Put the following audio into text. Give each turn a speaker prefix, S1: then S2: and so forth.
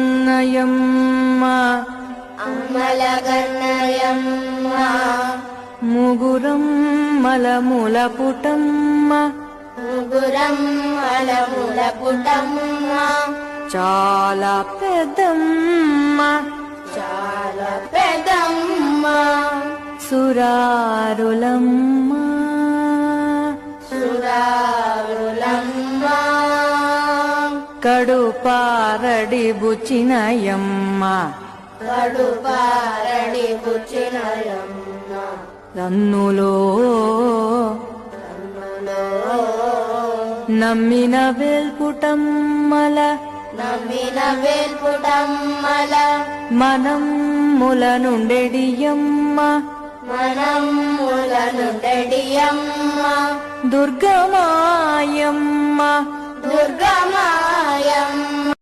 S1: అమ్మలగన్నయమ్మ
S2: అమ్మలగన్నయమ్మ
S1: ముగురమ్మల మూల పుటమ్మ
S2: ముగురమ్మల మూల పుటమ్మ
S1: చాలా పెద్దమ్మ
S2: చాలా పెద్దమ్మ
S1: సురారులమ్మ
S2: సురారులమ్మ
S1: కడుపారడి బుచినయమ్మ
S2: కడుపారడి బుచినయమ్మ
S1: రన్నులో నమ్మిన వేల్పుటమ్మల
S2: నమ్మిన వేల్పుటమ్మల
S1: మనమ్ముల నుండెడియమ్మ
S2: మనమ్ముల నుండెడియమ్మ
S1: దుర్గమాయమ్మ
S2: దుర్గమాయమ్మ